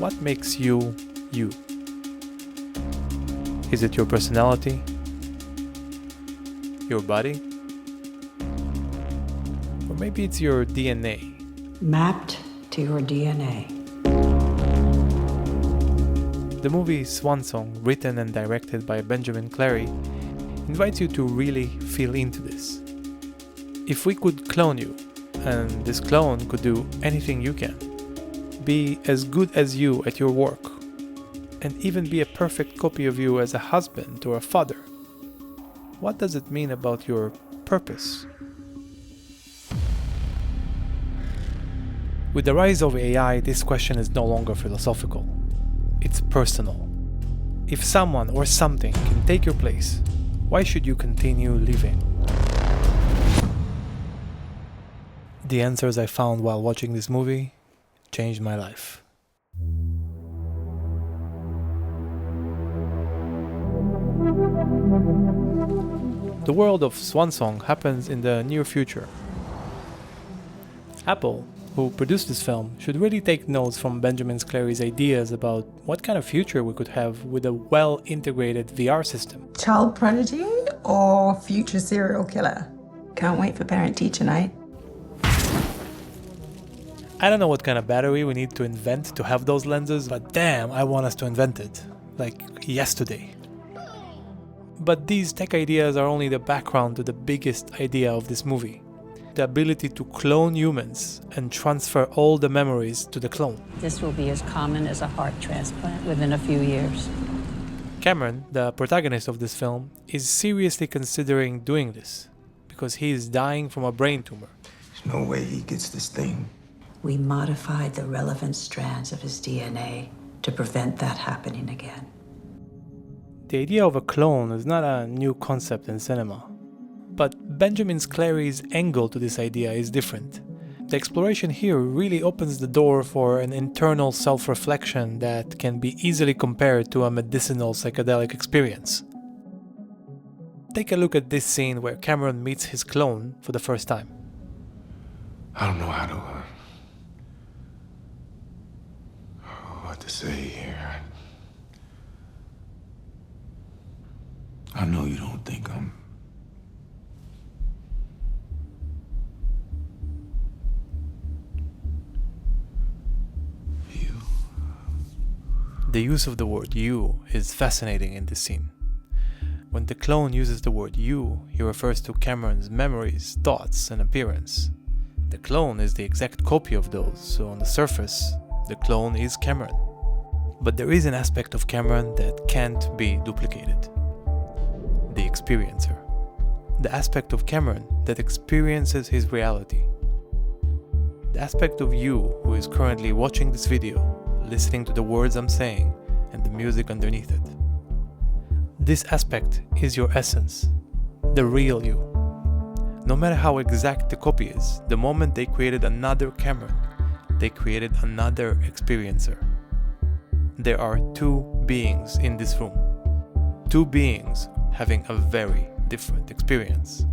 what makes you, you? Is it your personality? Your body? Or maybe it's your DNA? Mapped to your DNA. The movie Swan Song, written and directed by Benjamin Clary, invites you to really feel into this. If we could clone you, and this clone could do anything you can, be as good as you at your work, and even be a perfect copy of you as a husband or a father, what does it mean about your purpose? With the rise of AI, this question is no longer philosophical. It's personal. If someone or something can take your place, why should you continue living? The answers I found while watching this movie changed my life. The world of Swan Song happens in the near future. Apple, who produced this film, should really take notes from Benjamin Clary's ideas about what kind of future we could have with a well-integrated VR system. Child prodigy or future serial killer? Can't wait for parent-teacher night. I don't know what kind of battery we need to invent to have those lenses, but damn, I want us to invent it. Like yesterday. But these tech ideas are only the background to the biggest idea of this movie. The ability to clone humans and transfer all the memories to the clone. This will be as common as a heart transplant within a few years. Cameron, the protagonist of this film, is seriously considering doing this because he is dying from a brain tumor. There's no way he gets this thing. We modified the relevant strands of his DNA to prevent that happening again. The idea of a clone is not a new concept in cinema. But Benjamin Clary's angle to this idea is different. The exploration here really opens the door for an internal self-reflection that can be easily compared to a medicinal psychedelic experience. Take a look at this scene where Cameron meets his clone for the first time. I don't know what to say here. I know you don't think I'm... you. The use of the word you is fascinating in this scene. When the clone uses the word you, he refers to Cameron's memories, thoughts, and appearance. The clone is the exact copy of those, so on the surface, the clone is Cameron. But there is an aspect of Cameron that can't be duplicated. The experiencer. The aspect of Cameron that experiences his reality. The aspect of you who is currently watching this video, listening to the words I'm saying and the music underneath it. This aspect is your essence, the real you. No matter how exact the copy is, the moment they created another Cameron, they created another experiencer. There are two beings in this room. Two beings having a very different experience.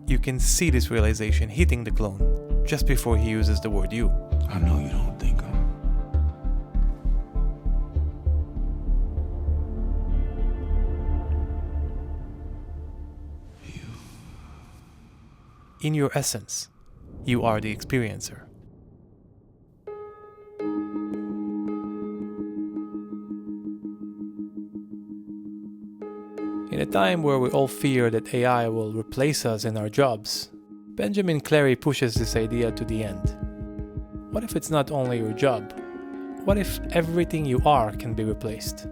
You can see this realization hitting the clone just before he uses the word you. I know you don't think I'm... you. In your essence, you are the experiencer. In a time where we all fear that AI will replace us in our jobs, Benjamin Clary pushes this idea to the end. What if it's not only your job? What if everything you are can be replaced?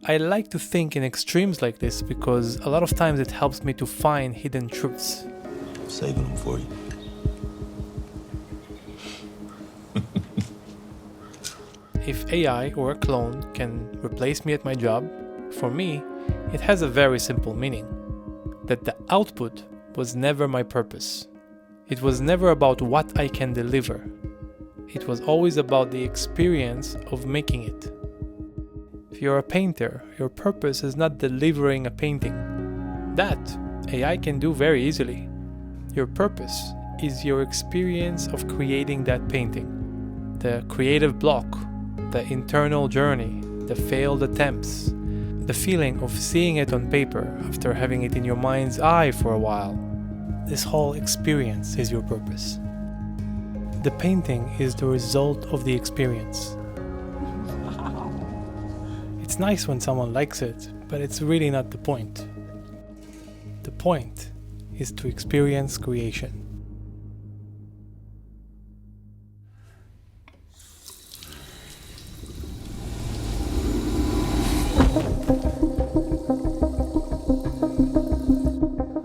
I like to think in extremes like this because a lot of times it helps me to find hidden truths. I'm saving them for you. If AI or a clone can replace me at my job, for me, it has a very simple meaning. That the output was never my purpose. It was never about what I can deliver. It was always about the experience of making it. If you're a painter, your purpose is not delivering a painting. That AI can do very easily. Your purpose is your experience of creating that painting. The creative block, the internal journey, the failed attempts, the feeling of seeing it on paper after having it in your mind's eye for a while. This whole experience is your purpose. The painting is the result of the experience. It's nice when someone likes it, but it's really not the point. The point is to experience creation.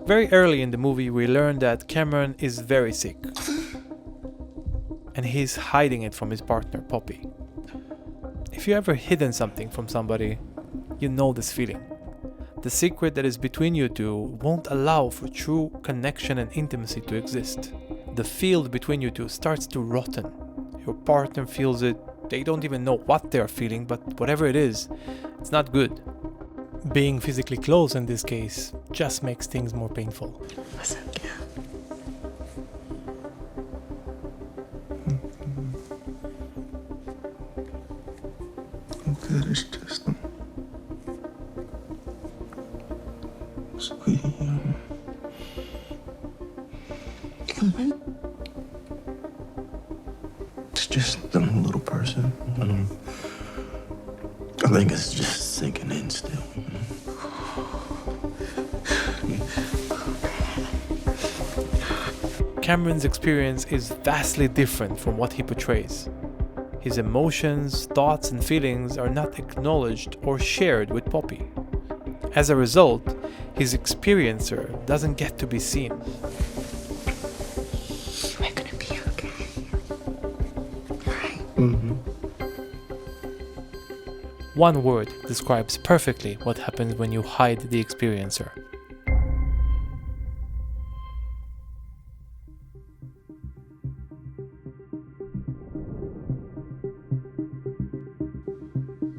Very early in the movie, we learn that Cameron is very sick. And he's hiding it from his partner, Poppy. If you ever hidden something from somebody, you know this feeling. The secret that is between you two won't allow for true connection and intimacy to exist. The field between you two starts to rotten. Your partner feels it, they don't even know what they're feeling, but whatever it is, it's not good. Being physically close in this case just makes things more painful. Listen, yeah. I'm good, it's just sweetie. Come on. It's just I'm a little person. I think it's just sinking in still. Cameron's experience is vastly different from what he portrays. His emotions, thoughts, and feelings are not acknowledged or shared with Poppy. As a result, his experiencer doesn't get to be seen. We're gonna be okay. Alright? Mm-hmm. One word describes perfectly what happens when you hide the experiencer.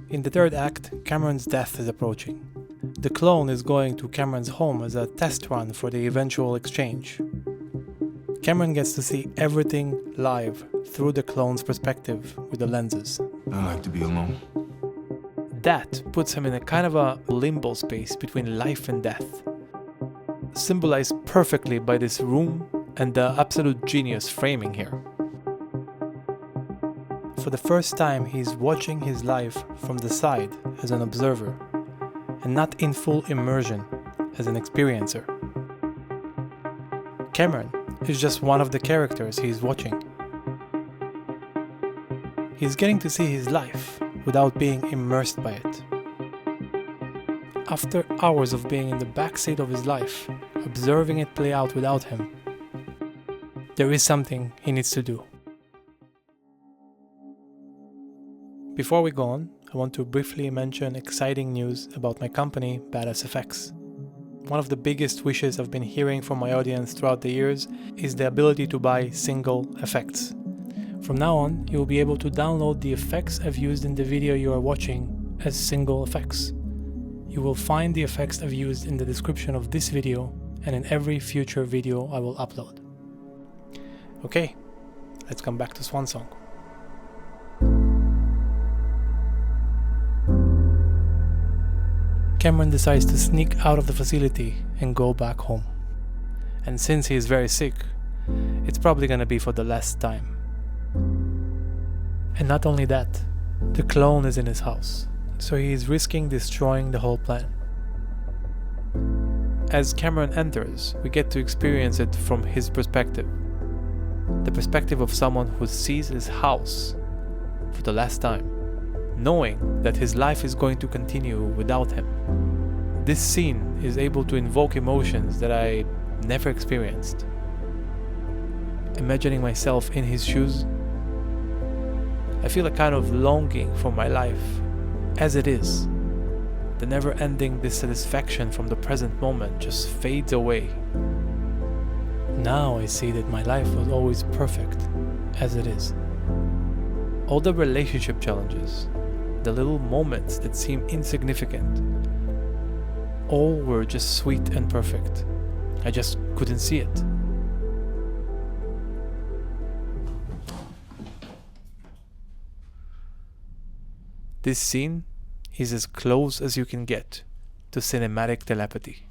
In the third act, Cameron's death is approaching. The clone is going to Cameron's home as a test run for the eventual exchange. Cameron gets to see everything live through the clone's perspective with the lenses. I like to be alone. That puts him in a kind of a limbo space between life and death, symbolized perfectly by this room and the absolute genius framing here. For the first time, he's watching his life from the side as an observer, and not in full immersion as an experiencer. Cameron is just one of the characters he's watching. He's getting to see his life without being immersed by it. After hours of being in the backseat of his life, observing it play out without him, there is something he needs to do. Before we go on, I want to briefly mention exciting news about my company, Badass Effects. One of the biggest wishes I've been hearing from my audience throughout the years is the ability to buy single effects. From now on, you will be able to download the effects I've used in the video you are watching as single effects. You will find the effects I've used in the description of this video and in every future video I will upload. Okay, let's come back to Swan Song. Cameron decides to sneak out of the facility and go back home. And since he is very sick, it's probably gonna be for the last time. And not only that, the clone is in his house, so he is risking destroying the whole plan. As Cameron enters, we get to experience it from his perspective. The perspective of someone who sees his house for the last time, knowing that his life is going to continue without him. This scene is able to invoke emotions that I never experienced. Imagining myself in his shoes, I feel a kind of longing for my life as it is. The never-ending dissatisfaction from the present moment just fades away. Now I see that my life was always perfect as it is. All the relationship challenges, the little moments that seem insignificant, all were just sweet and perfect. I just couldn't see it. This scene is as close as you can get to cinematic telepathy.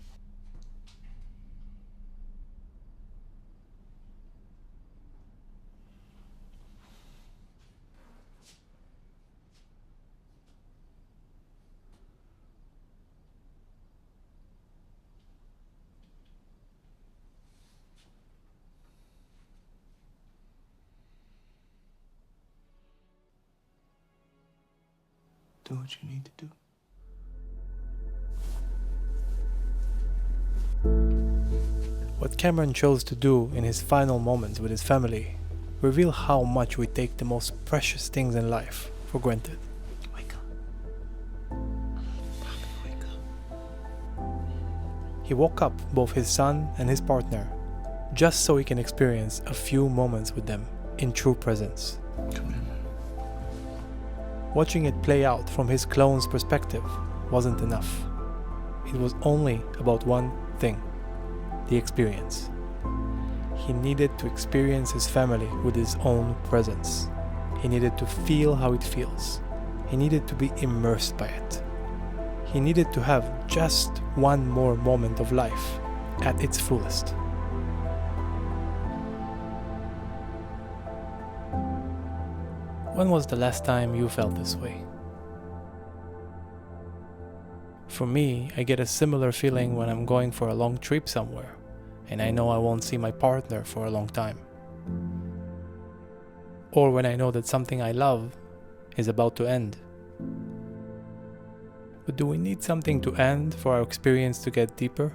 Do what you need to do. What Cameron chose to do in his final moments with his family reveal how much we take the most precious things in life for granted. Wake up. Wake up. He woke up both his son and his partner just so he can experience a few moments with them in true presence. Come here. Watching it play out from his clone's perspective wasn't enough. It was only about one thing: the experience. He needed to experience his family with his own presence. He needed to feel how it feels. He needed to be immersed by it. He needed to have just one more moment of life at its fullest. When was the last time you felt this way? For me, I get a similar feeling when I'm going for a long trip somewhere, and I know I won't see my partner for a long time. Or when I know that something I love is about to end. But do we need something to end for our experience to get deeper?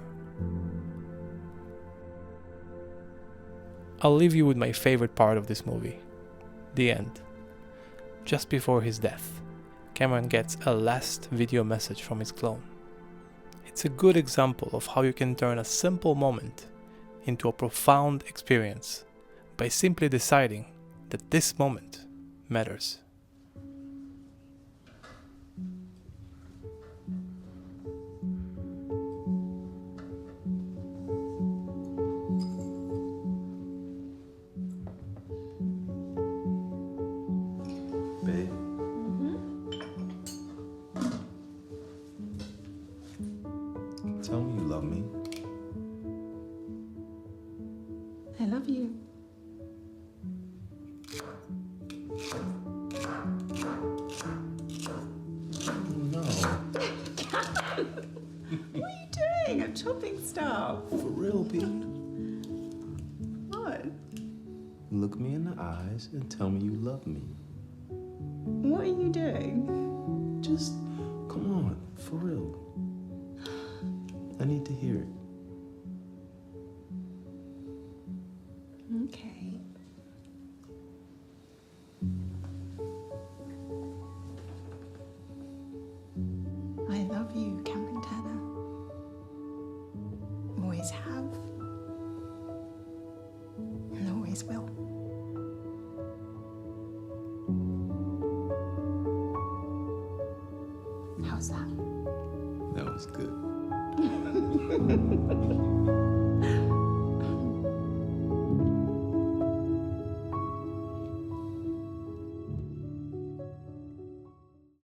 I'll leave you with my favorite part of this movie, the end. Just before his death, Cameron gets a last video message from his clone. It's a good example of how you can turn a simple moment into a profound experience by simply deciding that this moment matters. Babe. Tell me you love me. I love you. No. What are you doing? I'm chopping stuff. For real, Pete. What? Look me in the eyes and tell me you love me. What are you doing? Just, come on, for real. I need to hear it. Okay. I love you, Cameron Turner. Always have. And always will. How's that? That was good.